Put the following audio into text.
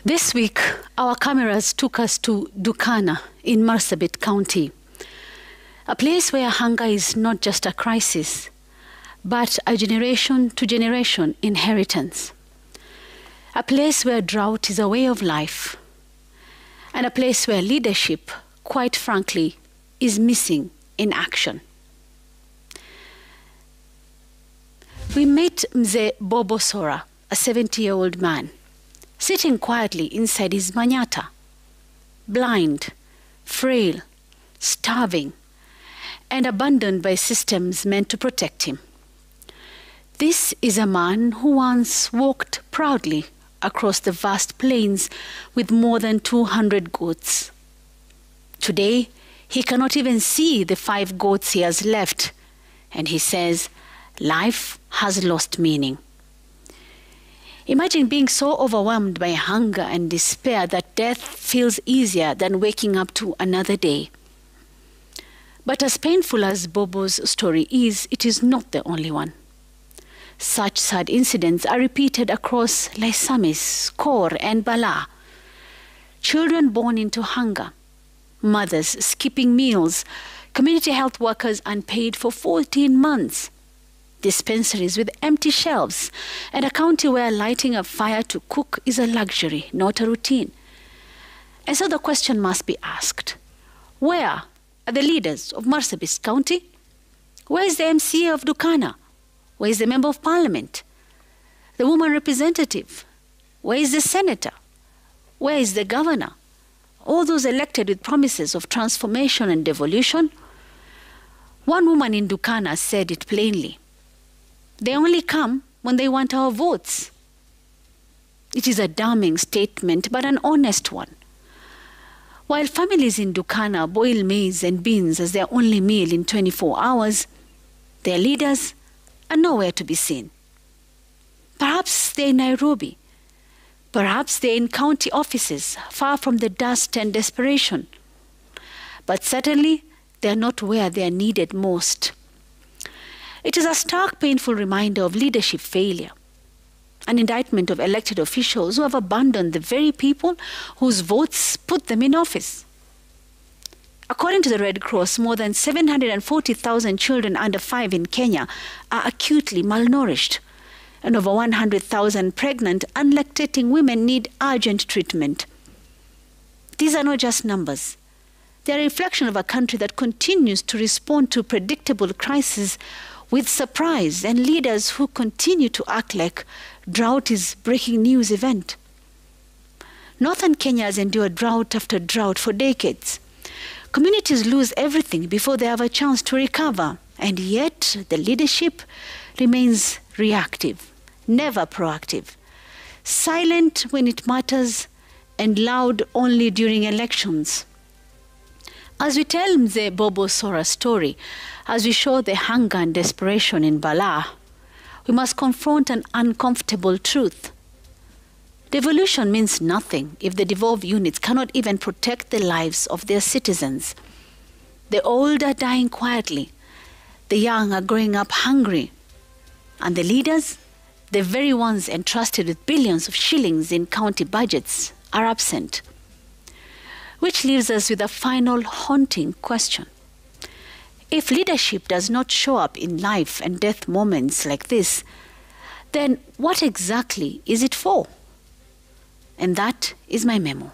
This week, our cameras took us to Dukana in Marsabit County, a place where hunger is not just a crisis, but a generation-to-generation inheritance. A place where drought is a way of life, and a place where leadership, quite frankly, is missing in action. We met Mzee Bobo Sora, a 70-year-old man, sitting quietly inside his manyata, blind, frail, starving, and abandoned by systems meant to protect him. This is a man who once walked proudly across the vast plains with more than 200 goats. Today, he cannot even see the 5 goats he has left, and he says, life has lost meaning. Imagine being so overwhelmed by hunger and despair that death feels easier than waking up to another day. But as painful as Bobo's story is, it is not the only one. Such sad incidents are repeated across Laisamis, Kor, and Bala. Children born into hunger, mothers skipping meals, community health workers unpaid for 14 months, dispensaries with empty shelves, and a county where lighting a fire to cook is a luxury, not a routine. And so the question must be asked, where are the leaders of Marsabit County? Where is the MCA of Dukana? Where is the Member of Parliament? The woman representative? Where is the senator? Where is the governor? All those elected with promises of transformation and devolution? One woman in Dukana said it plainly. They only come when they want our votes. It is a damning statement, but an honest one. While families in Dukana boil maize and beans as their only meal in 24 hours, their leaders are nowhere to be seen. Perhaps they're in Nairobi. Perhaps they're in county offices, far from the dust and desperation. But certainly, they're not where they are needed most. It is a stark, painful reminder of leadership failure, an indictment of elected officials who have abandoned the very people whose votes put them in office. According to the Red Cross, more than 740,000 children under 5 in Kenya are acutely malnourished, and over 100,000 pregnant and lactating women need urgent treatment. These are not just numbers. They are a reflection of a country that continues to respond to predictable crises with surprise, and leaders who continue to act like drought is breaking news event. Northern Kenya has endured drought after drought for decades. Communities lose everything before they have a chance to recover, and yet the leadership remains reactive, never proactive, silent when it matters, and loud only during elections. As we tell Mzee Bobo Sora's story, as we show the hunger and desperation in Bala, we must confront an uncomfortable truth. Devolution means nothing if the devolved units cannot even protect the lives of their citizens. The old are dying quietly, the young are growing up hungry, and the leaders, the very ones entrusted with billions of shillings in county budgets, are absent. Which leaves us with a final haunting question. If leadership does not show up in life and death moments like this, then what exactly is it for? And that is my memo.